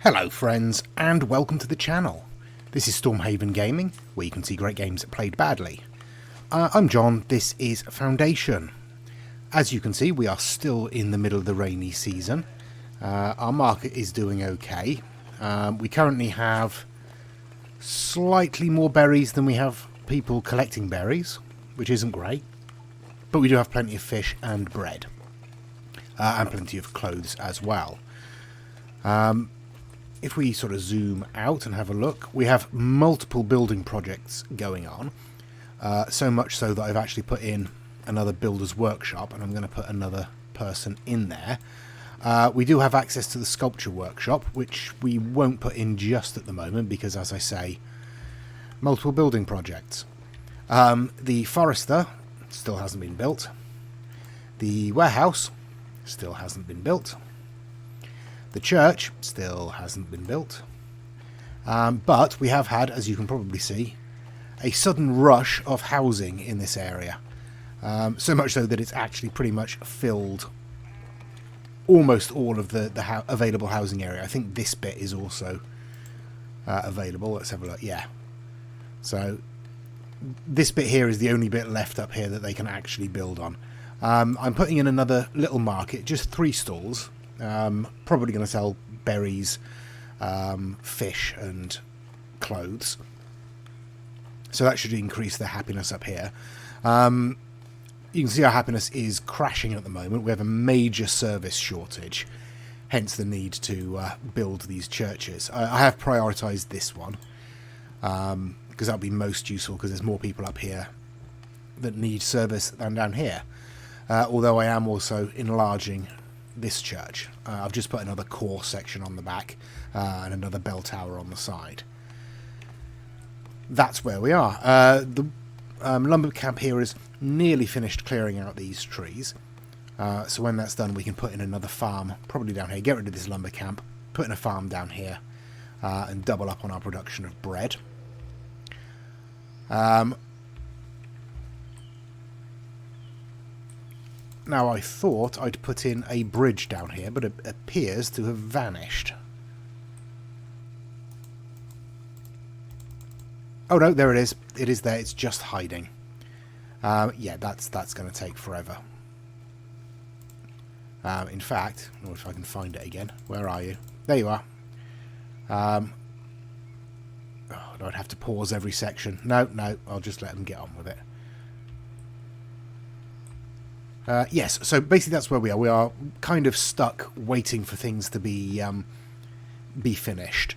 Hello friends, and welcome to the channel. This is Stormhaven Gaming, where you can see great games played badly. I'm John, this is Foundation. As you can see, we are still in the middle of the rainy season. Our market is doing okay. We currently have slightly more berries than we have people collecting berries, which isn't great. But we do have plenty of fish and bread. And plenty of clothes as well. If we sort of zoom out and have a look, we have multiple building projects going on. So much so that I've actually put in another builder's workshop, and I'm going to put another person in there. We do have access to the sculpture workshop, which we won't put in just at the moment because, as I say, multiple building projects. The forester still hasn't been built. The warehouse still hasn't been built. The church still hasn't been built. But we have had, as you can probably see, a sudden rush of housing in this area. So much so that it's actually pretty much filled almost all of the available housing area. I think this bit is also available. Let's have a look. Yeah. So this bit here is the only bit left up here that they can actually build on. I'm putting in another little market, just 3 stalls. Probably going to sell berries, fish and clothes. So that should increase the happiness up here. You can see our happiness is crashing at the moment. We have a major service shortage, hence the need to build these churches. I have prioritised this one because that would be most useful because there's more people up here that need service than down here. Although I am also enlarging this church. I've just put another core section on the back and another bell tower on the side. That's where we are. The lumber camp here is nearly finished clearing out these trees. So when that's done, we can put in another farm, probably down here. Get rid of this lumber camp, put in a farm down here, and double up on our production of bread. Now, I thought I'd put in a bridge down here, but it appears to have vanished. Oh no, there it is. It is there. It's just hiding. Yeah, that's going to take forever. In fact, I don't know if I can find it again. Where are you? There you are. Oh, I'd have to pause every section. No, I'll just let them get on with it. Yes, so basically that's where we are. We are kind of stuck waiting for things to be finished.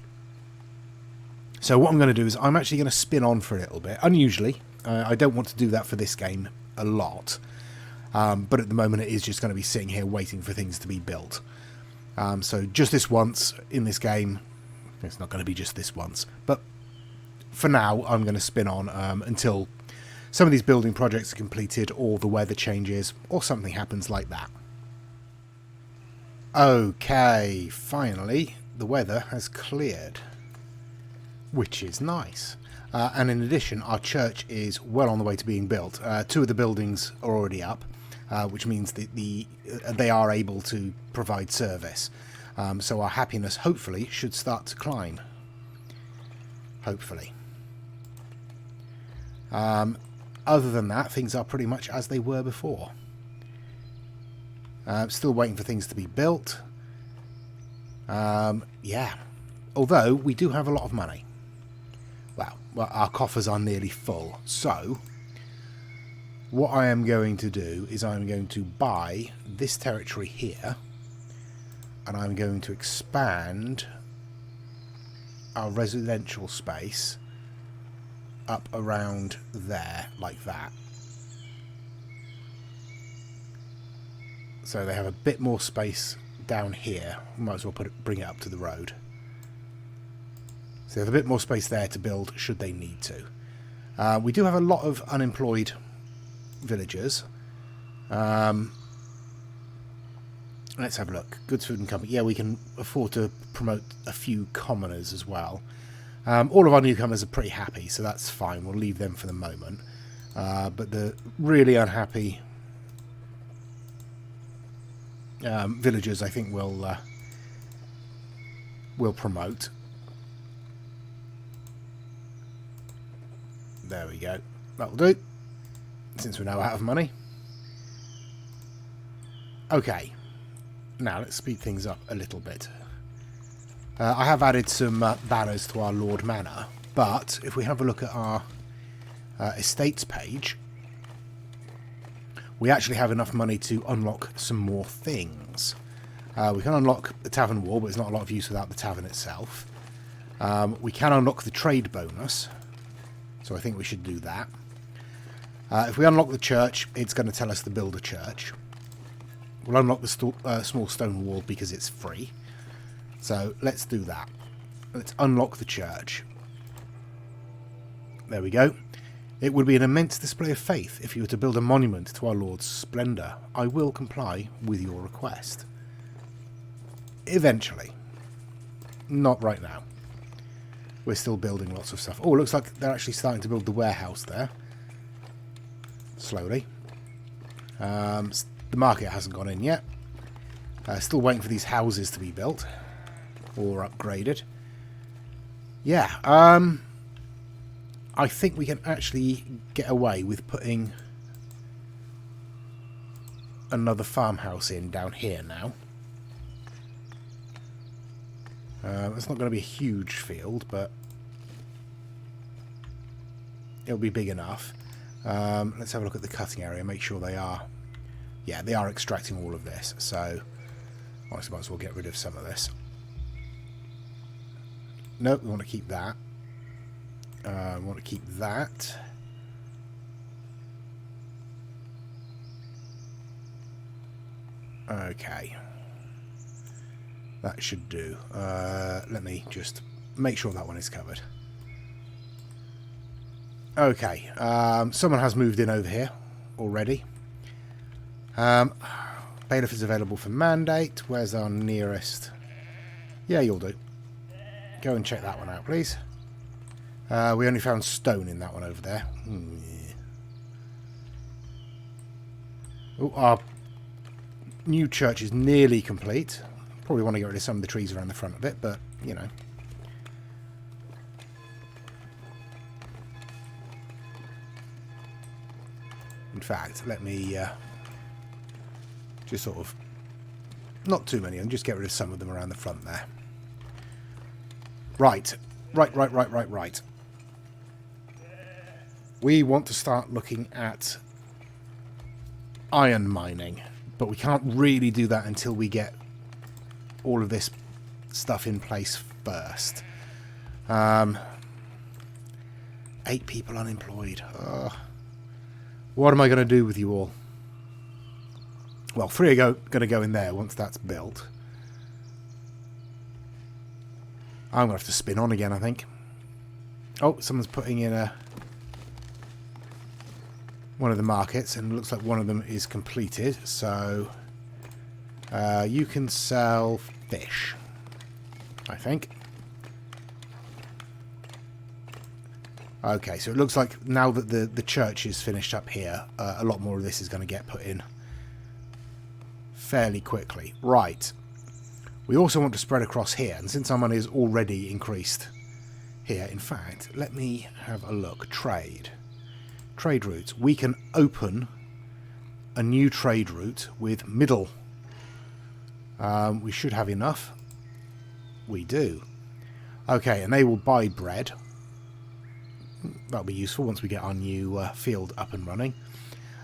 So what I'm going to do is I'm actually going to spin on for a little bit. Unusually, I don't want to do that for this game a lot. But at the moment it is just going to be sitting here waiting for things to be built. So just this once in this game. It's not going to be just this once. But for now I'm going to spin on until some of these building projects are completed, or the weather changes, or something happens like that. Okay, finally, the weather has cleared, which is nice. And in addition, our church is well on the way to being built. 2 of the buildings are already up, which means that they are able to provide service. So our happiness, hopefully, should start to climb. Hopefully. Other than that, things are pretty much as they were before. Still waiting for things to be built. Yeah. Although, we do have a lot of money. Well, our coffers are nearly full. So, what I am going to do is I'm going to buy this territory here. And I'm going to expand our residential space up around there, like that. So they have a bit more space down here. Might as well bring it up to the road. So they have a bit more space there to build should they need to. We do have a lot of unemployed villagers. Let's have a look. Goods, food and company. Yeah, we can afford to promote a few commoners as well. All of our newcomers are pretty happy, so that's fine. We'll leave them for the moment. But the really unhappy villagers, I think, will we'll promote. There we go. That'll do. Since we're now out of money. Okay. Now let's speed things up a little bit. I have added some banners to our Lord Manor, but if we have a look at our estates page, we actually have enough money to unlock some more things. We can unlock the tavern wall, but it's not a lot of use without the tavern itself. We can unlock the trade bonus, so I think we should do that. If we unlock the church, it's going to tell us to build a church. We'll unlock the small stone wall because it's free. So let's do that. Let's unlock the church. There we go. It would be an immense display of faith if you were to build a monument to our Lord's splendour. I will comply with your request. Eventually. Not right now. We're still building lots of stuff. Oh, it looks like they're actually starting to build the warehouse there. Slowly. The market hasn't gone in yet. Still waiting for these houses to be built. Or upgraded. Yeah, I think we can actually get away with putting another farmhouse in down here now. It's not going to be a huge field, but it'll be big enough. Let's have a look at the cutting area, make sure they are... Yeah, they are extracting all of this, so I might as well get rid of some of this. Nope, we want to keep that. We want to keep that. Okay. That should do. Let me just make sure that one is covered. Okay. Someone has moved in over here already. Bailiff is available for mandate. Where's our nearest? Yeah, you'll do. Go and check that one out, please. We only found stone in that one over there. Oh, our new church is nearly complete. Probably want to get rid of some of the trees around the front of it, but, you know. In fact, let me just sort of... Not too many of them, just get rid of some of them around the front there. Right. Right. We want to start looking at iron mining, but we can't really do that until we get all of this stuff in place first. 8 people unemployed. What am I going to do with you all? Well, 3 are going to go in there once that's built. I'm going to have to spin on again, I think. Oh, someone's putting in one of the markets, and it looks like one of them is completed. So you can sell fish, I think. Okay, so it looks like now that the church is finished up here, a lot more of this is going to get put in fairly quickly. Right. We also want to spread across here, and since our money is already increased here, in fact, let me have a look. Trade routes. We can open a new trade route with Middle. We should have enough. We do. Okay, and they will buy bread. That'll be useful once we get our new field up and running.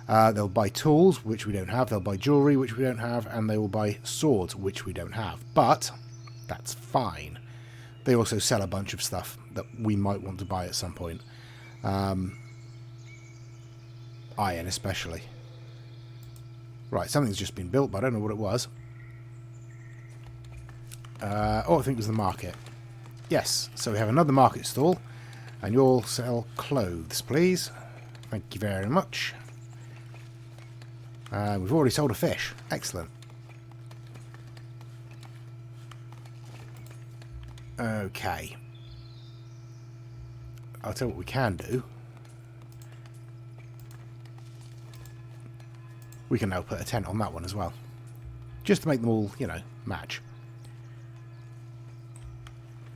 They'll buy tools, which we don't have. They'll buy jewellery, which we don't have. And they will buy swords, which we don't have. But that's fine. They also sell a bunch of stuff that we might want to buy at some point. Iron especially. Right, something's just been built, but I don't know what it was. Oh, I think it was the market. Yes, so we have another market stall. And you'll sell clothes, please. Thank you very much. We've already sold a fish. Excellent. Okay. I'll tell you what we can do. We can now put a tent on that one as well. Just to make them all, you know, match.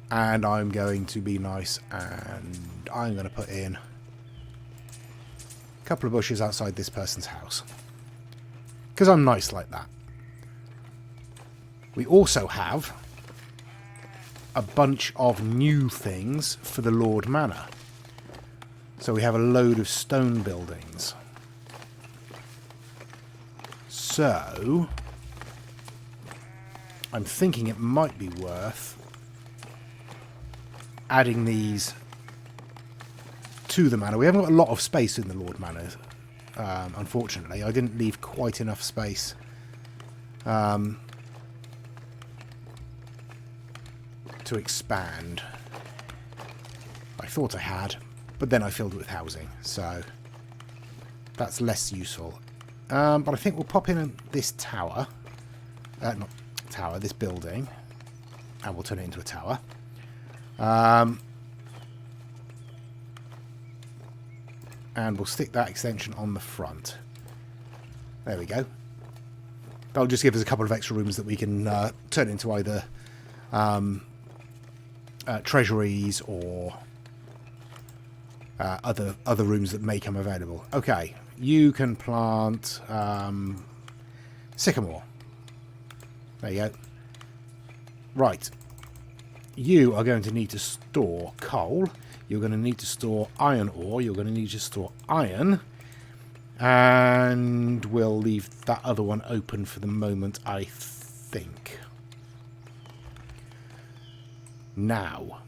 And I'm going to be nice and I'm going to put in a couple of bushes outside this person's house. Because I'm nice like that. We also have a bunch of new things for the Lord Manor. So we have a load of stone buildings. So I'm thinking it might be worth adding these to the manor. We haven't got a lot of space in the Lord Manor, unfortunately. I didn't leave quite enough space to expand. I thought I had, but then I filled it with housing, so that's less useful. But I think we'll pop in this tower, not tower, this building, and we'll turn it into a tower. And we'll stick that extension on the front. There we go. That'll just give us a couple of extra rooms that we can turn into either treasuries or other rooms that may come available. Okay, you can plant sycamore. There you go. Right. You are going to need to store coal. You're going to need to store iron ore. You're going to need to store iron. And we'll leave that other one open for the moment, I think. Now,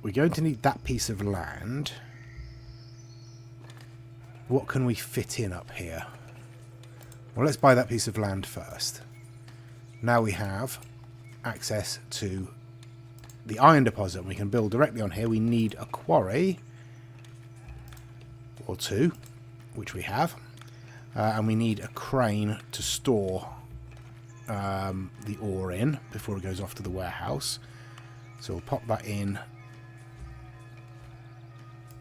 we're going to need that piece of land. What can we fit in up here? Well, let's buy that piece of land first. Now we have access to the iron deposit, and we can build directly on here. We need a quarry or two, which we have, and we need a crane to store the ore in before it goes off to the warehouse. So we'll pop that in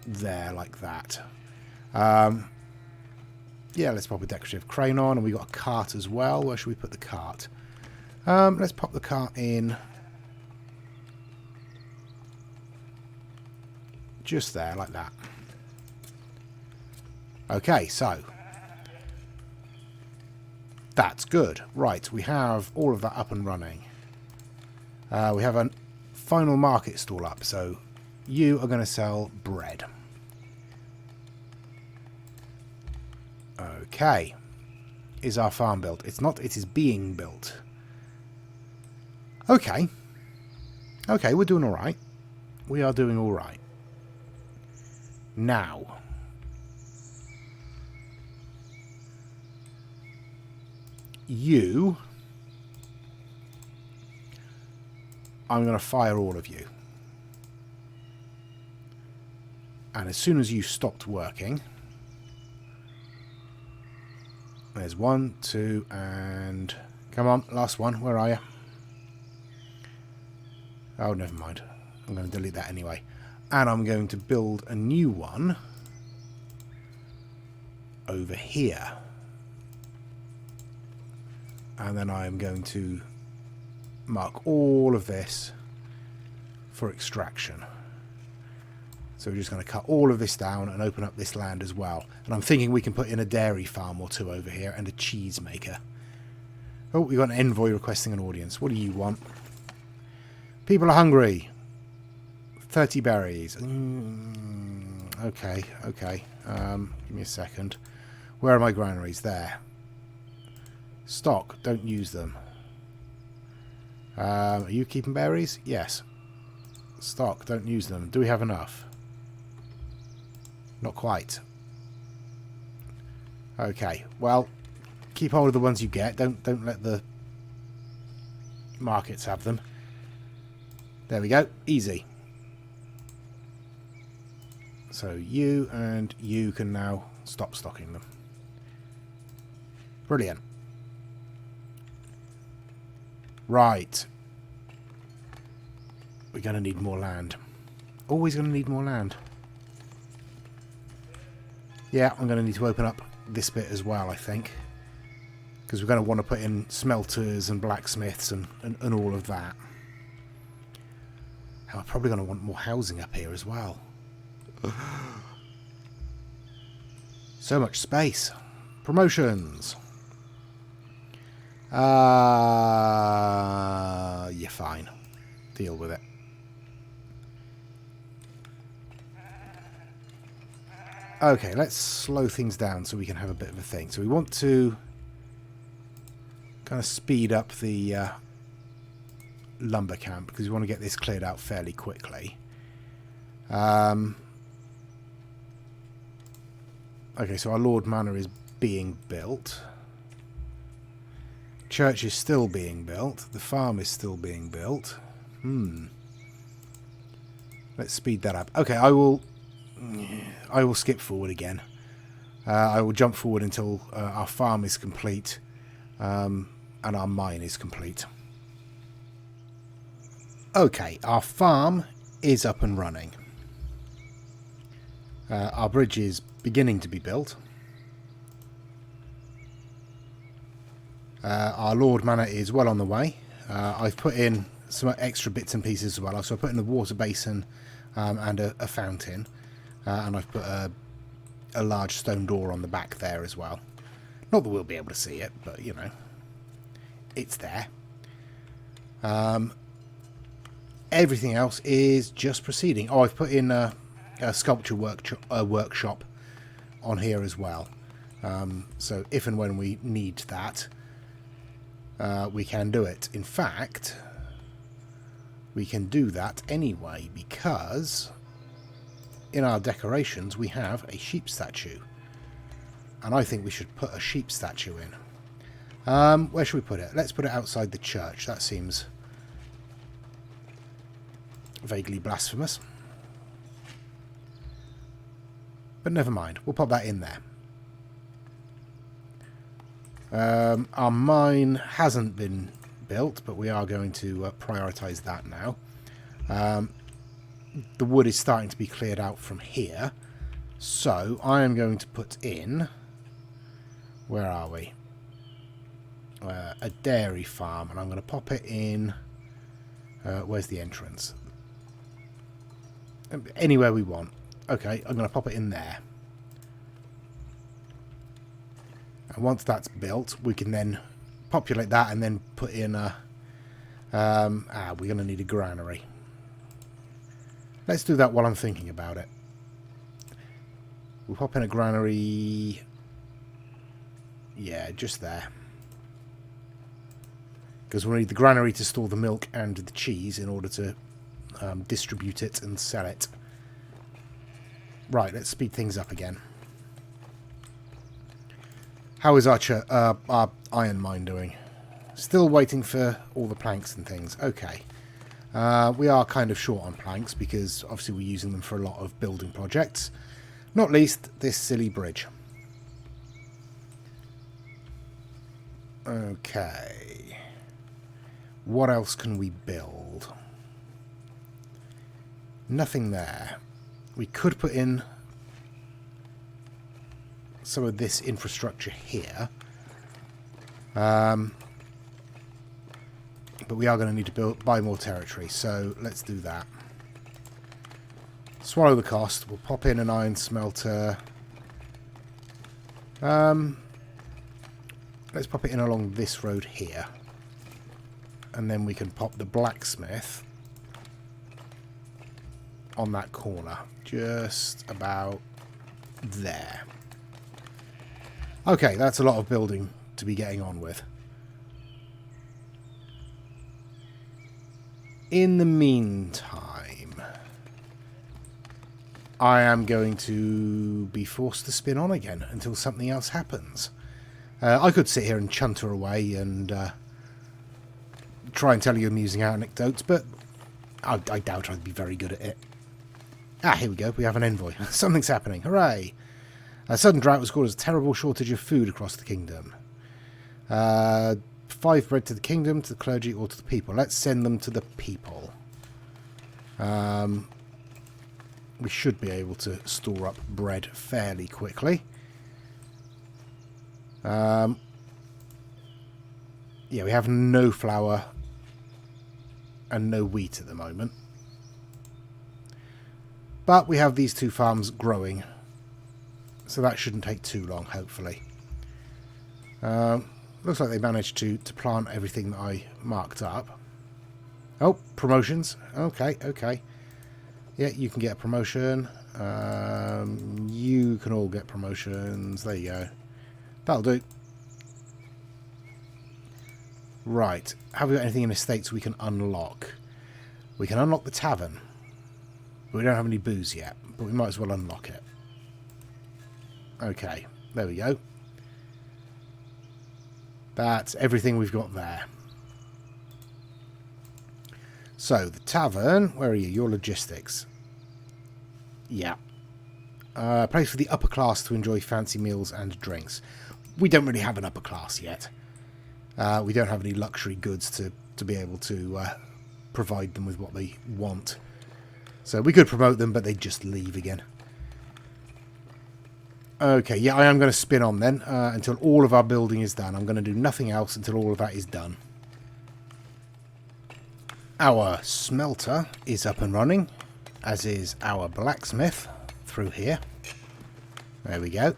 there like that. Yeah, let's pop a decorative crane on, and we got a cart as well. Where should we put the cart? Let's pop the cart in just there, like that. Okay, so that's good. Right, we have all of that up and running. We have a final market stall up, so you are going to sell bread. Okay. Is our farm built? It's not, it is being built. Okay. Okay, we're doing alright. We are doing alright. Now, you, I'm going to fire all of you. And as soon as you stopped working, there's 1, 2, and come on, last one. Where are you? Oh, never mind. I'm going to delete that anyway. And I'm going to build a new one over here. And then I'm going to mark all of this for extraction. So we're just going to cut all of this down and open up this land as well. And I'm thinking we can put in a dairy farm or two over here and a cheese maker. Oh, we've got an envoy requesting an audience. What do you want? People are hungry. 30 berries. Okay, okay. Give me a second. Where are my granaries? There. Stock. Don't use them. Are you keeping berries? Yes. Stock. Don't use them. Do we have enough? Not quite. Okay. Well, keep hold of the ones you get. Don't let the markets have them. There we go. Easy. So you and you can now stop stocking them. Brilliant. Right. We're going to need more land. Always going to need more land. Yeah, I'm going to need to open up this bit as well, I think. Because we're going to want to put in smelters and blacksmiths and all of that. I'm probably going to want more housing up here as well. So much space. Promotions. You're fine. Deal with it. Okay, let's slow things down so we can have a bit of a thing. So we want to kind of speed up the lumber camp because we want to get this cleared out fairly quickly. Okay, so our Lord Manor is being built. Church is still being built. The farm is still being built. Let's speed that up. Okay, I will skip forward again. I will jump forward until our farm is complete and our mine is complete. Okay, our farm is up and running. Our bridge is beginning to be built. Our Lord Manor is well on the way. I've put in some extra bits and pieces as well. So I put in a water basin and a fountain. And I've put a large stone door on the back there as well. Not that we'll be able to see it, but, you know, it's there. Everything else is just proceeding. Oh, I've put in a sculpture workshop on here as well. So if and when we need that, we can do it. In fact, we can do that anyway because in our decorations we have a sheep statue. And I think we should put a sheep statue in. Where should we put it? Let's put it outside the church. That seems vaguely blasphemous. But never mind. We'll pop that in there. Our mine hasn't been built, but we are going to prioritise that now. The wood is starting to be cleared out from here. So I am going to put in... Where are we? A dairy farm. And I'm going to pop it in... where's the entrance? Anywhere we want. Okay, I'm going to pop it in there. And once that's built, we can then populate that and then put in a... we're going to need a granary. Let's do that while I'm thinking about it. We'll pop in a granary... Yeah, just there. Because we'll need the granary to store the milk and the cheese in order to distribute it and sell it. Right, let's speed things up again. How is our iron mine doing? Still waiting for all the planks and things. Okay. We are kind of short on planks because obviously we're using them for a lot of building projects. Not least this silly bridge. Okay. What else can we build? Nothing there. We could put in some of this infrastructure here. But we are going to need to buy more territory, so let's do that. Swallow the cost. We'll pop in an iron smelter. Let's pop it in along this road here. And then we can pop the blacksmith on that corner. Just about there. Okay, that's a lot of building to be getting on with. In the meantime, I am going to be forced to spin on again until something else happens. I could sit here and chunter away and try and tell you amusing anecdotes, but I doubt I'd be very good at it. Ah, here we go. We have an envoy. Something's happening. Hooray! A sudden drought has caused a terrible shortage of food across the kingdom. 5 bread to the kingdom, to the clergy, or to the people. Let's send them to the people. We should be able to store up bread fairly quickly. Yeah, we have no flour and no wheat at the moment. But we have these 2 farms growing, so that shouldn't take too long, hopefully. Looks like they managed to plant everything that I marked up. Oh, promotions. Okay, okay. Yeah, you can get a promotion. You can all get promotions. There you go. That'll do. Right. Have we got anything in estates we can unlock? We can unlock the tavern. We don't have any booze yet, but we might as well unlock it. Okay. There we go. That's everything we've got there. So, the tavern. Where are you? Your logistics. Yeah. Place for the upper class to enjoy fancy meals and drinks. We don't really have an upper class yet. We don't have any luxury goods to be able to provide them with what they want. So we could promote them, but they'd just leave again. Okay, yeah, I am going to spin on then until all of our building is done. I'm going to do nothing else until all of that is done. Our smelter is up and running, as is our blacksmith through here. There we go.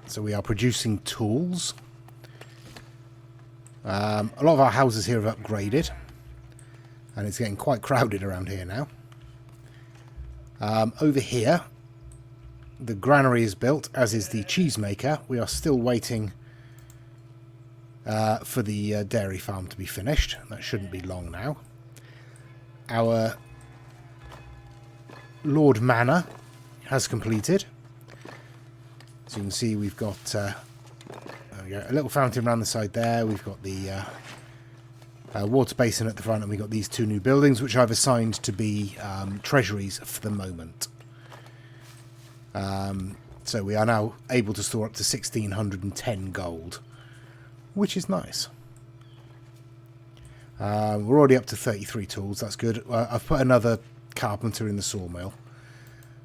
So we are producing tools. A lot of our houses here have upgraded, and it's getting quite crowded around here now. Over here, the granary is built, as is the cheesemaker. We are still waiting for the dairy farm to be finished. That shouldn't be long now. Our Lord Manor has completed. So you can see we've got there we go, a little fountain around the side there. We've got the water basin at the front, and we've got these 2 new buildings, which I've assigned to be treasuries for the moment. So we are now able to store up to 1,610 gold, which is nice. We're already up to 33 tools. That's good. I've put another carpenter in the sawmill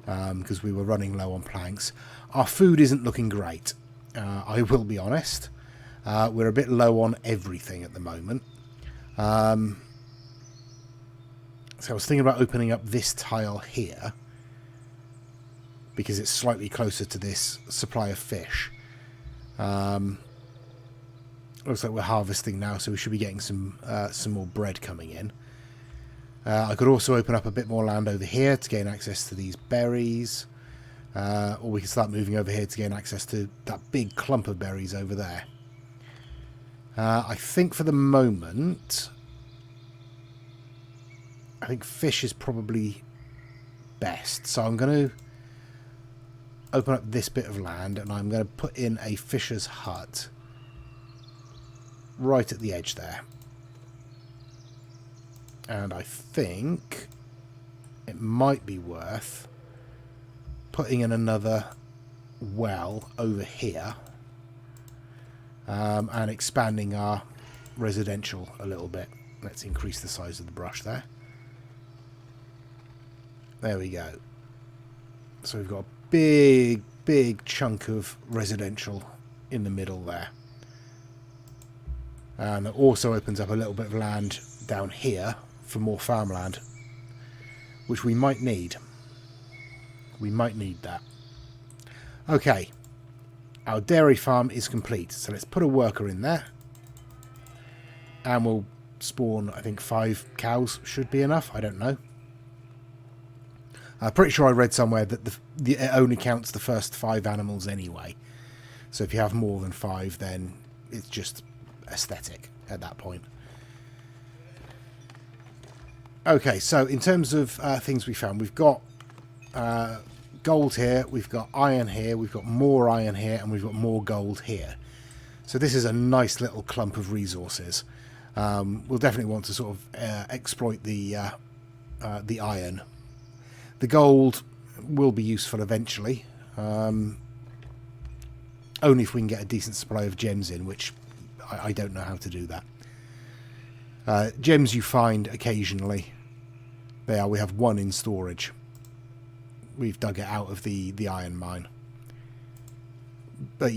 because we were running low on planks. Our food isn't looking great. I will be honest. We're a bit low on everything at the moment. So I was thinking about opening up this tile here because it's slightly closer to this supply of fish. Looks like we're harvesting now, so we should be getting some more bread coming in. I could also open up a bit more land over here to gain access to these berries. Or we can start moving over here to gain access to that big clump of berries over there. I think for the moment, I think fish is probably best. So I'm going to open up this bit of land, and I'm going to put in a fisher's hut right at the edge there. And I think it might be worth putting in another well over here and expanding our residential a little bit. Let's increase the size of the brush there. There we go. So we've got a big chunk of residential in the middle there. And it also opens up a little bit of land down here for more farmland, which we might need. We might need that. Okay. Our dairy farm is complete. So let's put a worker in there. And we'll spawn, I think 5 cows should be enough. I don't know. I'm pretty sure I read somewhere that it only counts the first 5 animals anyway. So if you have more than 5, then it's just aesthetic at that point. Okay, so in terms of things we found, we've got gold here, we've got iron here, we've got more iron here, and we've got more gold here. So this is a nice little clump of resources. We'll definitely want to sort of exploit the iron. The gold will be useful eventually, only if we can get a decent supply of gems in, which I don't know how to do that. Gems you find occasionally. There, we have 1 in storage. We've dug it out of the iron mine. But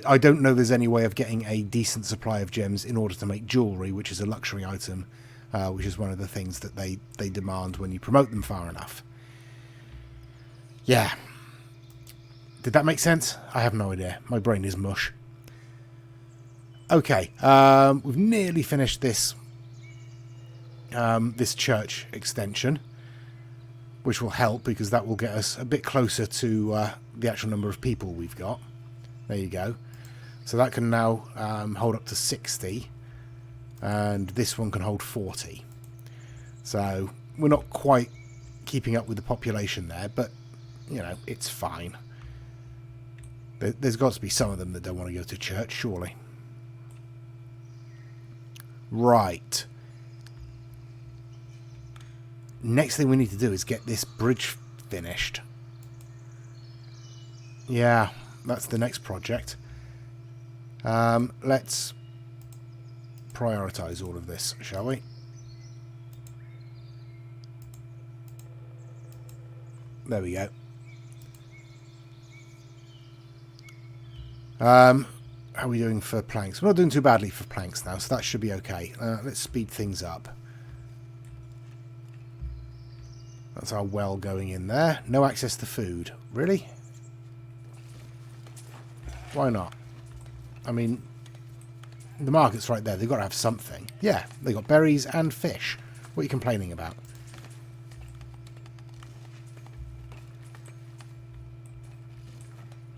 I don't know there's any way of getting a decent supply of gems in order to make jewellery, which is a luxury item, which is one of the things that they demand when you promote them far enough. Yeah. Did that make sense? I have no idea. My brain is mush. Okay, we've nearly finished this this church extension, which will help because that will get us a bit closer to the actual number of people we've got. There you go. So that can now hold up to 60, and this one can hold 40. So we're not quite keeping up with the population there, but, you know, it's fine. There's got to be some of them that don't want to go to church, surely. Right. Next thing we need to do is get this bridge finished. Yeah, that's the next project. Let's prioritize all of this, shall we? There we go. How are we doing for planks? We're not doing too badly for planks now, so that should be okay. Let's speed things up. That's our well going in there. No access to food. Really? Why not? I mean, the market's right there. They've got to have something. Yeah, they've got berries and fish. What are you complaining about?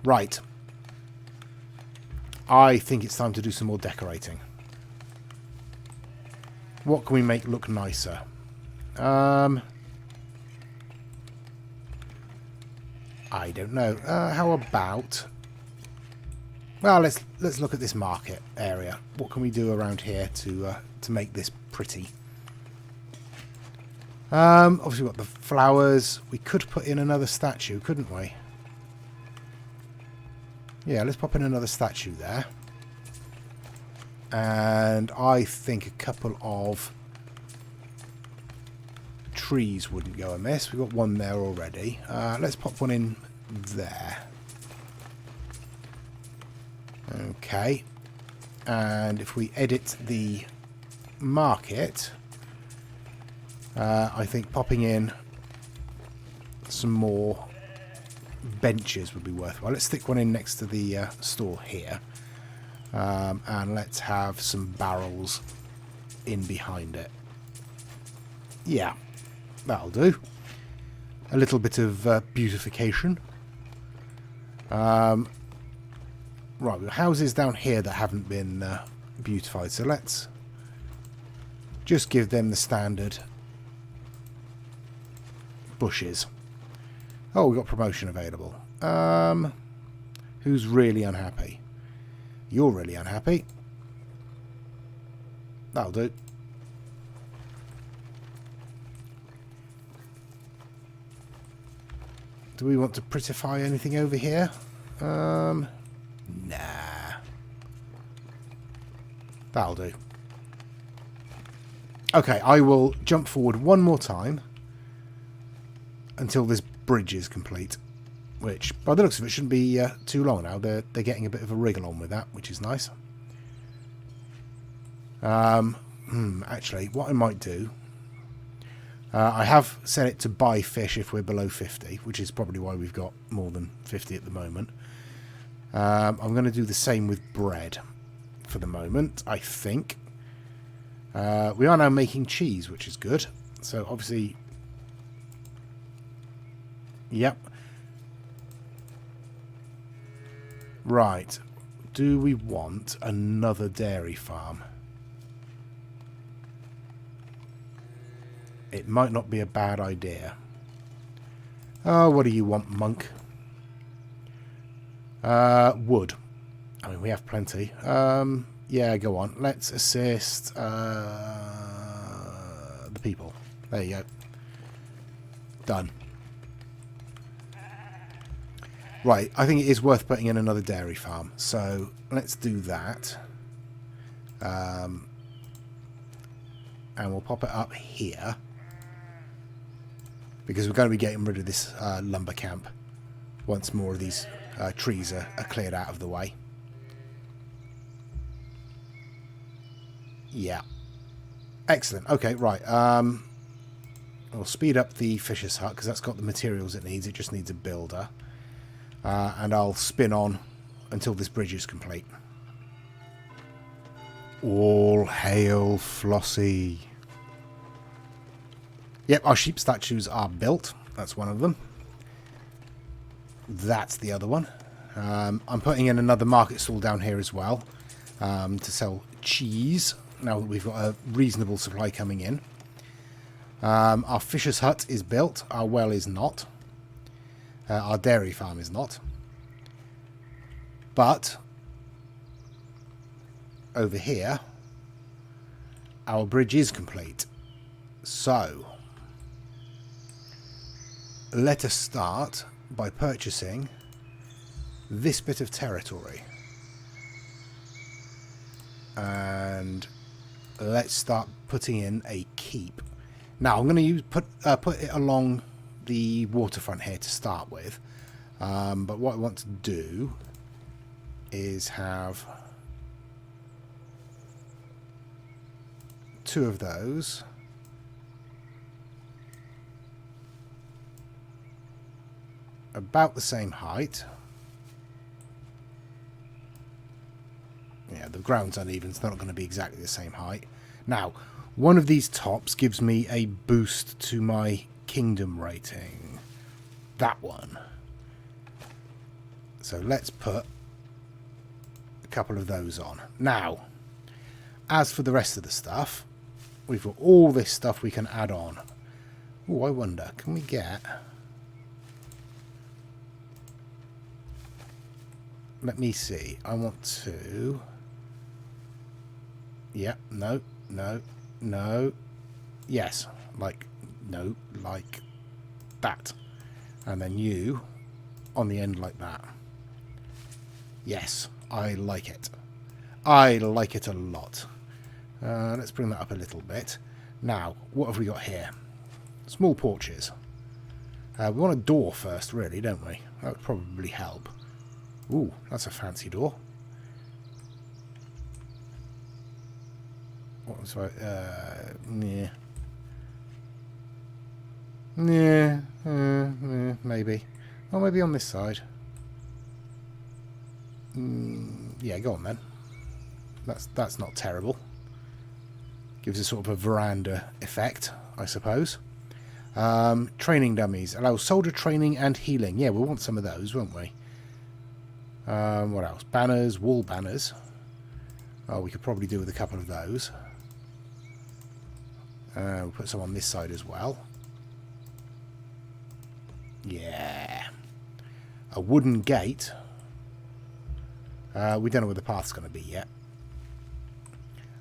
Right. I think it's time to do some more decorating. What can we make look nicer? I don't know. How about... Well, let's look at this market area. What can we do around here to make this pretty? Obviously we've got the flowers. We could put in another statue, couldn't we? Yeah, let's pop in another statue there. And I think a couple of trees wouldn't go amiss. We've got one there already. Let's pop one in there. Okay. And if we edit the market, I think popping in some more benches would be worthwhile. Let's stick one in next to the store here. And let's have some barrels in behind it. Yeah, that'll do. A little bit of beautification. Right, we've got houses down here that haven't been beautified, so let's just give them the standard bushes. Oh, we've got promotion available. Who's really unhappy? You're really unhappy. That'll do. Do we want to prettify anything over here? Nah. That'll do. Okay, I will jump forward one more time until this bridge is complete, which, by the looks of it, shouldn't be too long now. They're getting a bit of a wriggle on with that, which is nice. Actually, what I might do... I have set it to buy fish if we're below 50, which is probably why we've got more than 50 at the moment. I'm going to do the same with bread for the moment, I think. We are now making cheese, which is good. So, obviously... Yep. Right. Do we want another dairy farm? It might not be a bad idea. Oh, what do you want, monk? Wood. I mean, we have plenty. Yeah, go on. Let's assist the people. There you go. Done. Right, I think it is worth putting in another dairy farm. So, let's do that. And we'll pop it up here. Because we're going to be getting rid of this lumber camp once more of these trees are cleared out of the way. Yeah. Excellent. Okay, right. We'll speed up the fisher's hut because that's got the materials it needs. It just needs a builder. And I'll spin on until this bridge is complete. All hail Flossie. Yep, our sheep statues are built. That's one of them. That's the other one. I'm putting in another market stall down here as well to sell cheese, now that we've got a reasonable supply coming in. Our fisher's hut is built. Our well is not. Our dairy farm is not. But over here, our bridge is complete. So let us start by purchasing this bit of territory. And let's start putting in a keep. Now I'm going to put it along the waterfront here to start with. But what I want to do is have 2 of those. About the same height. Yeah, the ground's uneven. It's not going to be exactly the same height. Now, one of these tops gives me a boost to my kingdom rating. That one. So let's put a couple of those on. Now, as for the rest of the stuff, we've got all this stuff we can add on. Oh, I wonder, can we get... Let me see. I want to... Yeah, no, no, no. Yes, like, no, like that. And then you on the end like that. Yes, I like it. I like it a lot. Let's bring that up a little bit. Now, what have we got here? Small porches. We want a door first, really, don't we? That would probably help. Ooh, that's a fancy door. What was I? Yeah. Yeah, maybe. Or maybe on this side. Yeah, go on then. That's not terrible. Gives us sort of a veranda effect, I suppose. Training dummies. Allow soldier training and healing. Yeah, we'll want some of those, won't we? What else? Banners, wall banners. Oh, we could probably do with a couple of those. We'll put some on this side as well. Yeah. A wooden gate. We don't know where the path's going to be yet.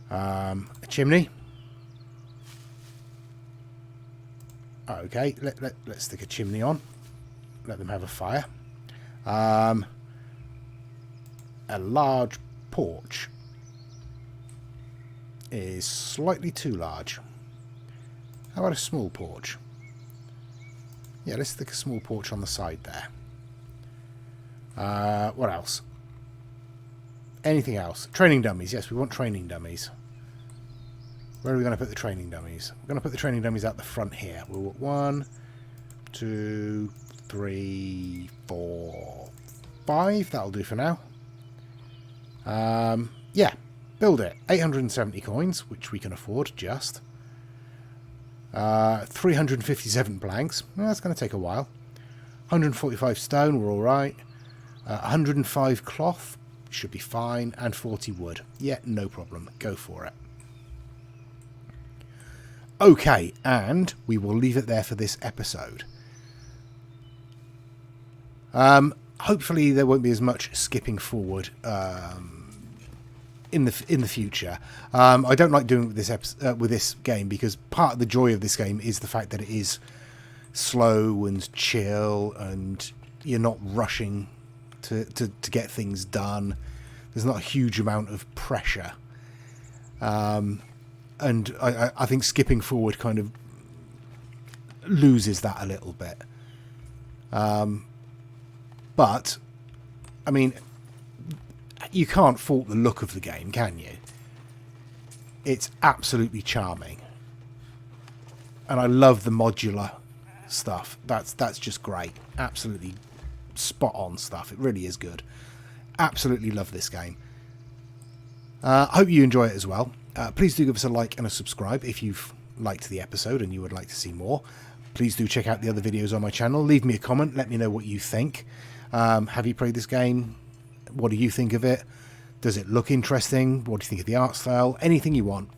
A chimney. Okay, let's stick a chimney on. Let them have a fire. A large porch is slightly too large. How about a small porch? Yeah, let's stick a small porch on the side there. What else? Anything else? Training dummies. Yes, we want training dummies. Where are we going to put the training dummies? We're going to put the training dummies out the front here. We'll want 1, 2, 3, 4, 5. That'll do for now. Yeah, build it. 870 coins, which we can afford just. 357 planks. Well, that's going to take a while. 145 stone, we're alright. 105 cloth, should be fine. And 40 wood. Yeah, no problem. Go for it. Okay, and we will leave it there for this episode. Hopefully there won't be as much skipping forward in the future. I don't like doing it with this game because part of the joy of this game is the fact that it is slow and chill, and you're not rushing to get things done. There's not a huge amount of pressure. And I think skipping forward kind of loses that a little bit. But, I mean, you can't fault the look of the game, can you? It's absolutely charming. And I love the modular stuff. That's just great. Absolutely spot on stuff. It really is good. Absolutely love this game. I hope you enjoy it as well. Please do give us a like and a subscribe if you've liked the episode and you would like to see more. Please do check out the other videos on my channel. Leave me a comment. Let me know what you think. Have you played this game? What do you think of it? Does it look interesting? What do you think of the art style? Anything you want.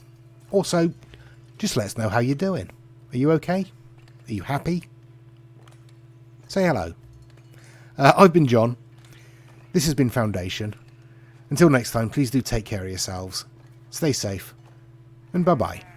Also, just let us know how you're doing. Are you okay? Are you happy? Say hello. I've been John. This has been Foundation. Until next time, please do take care of yourselves. Stay safe. And bye-bye.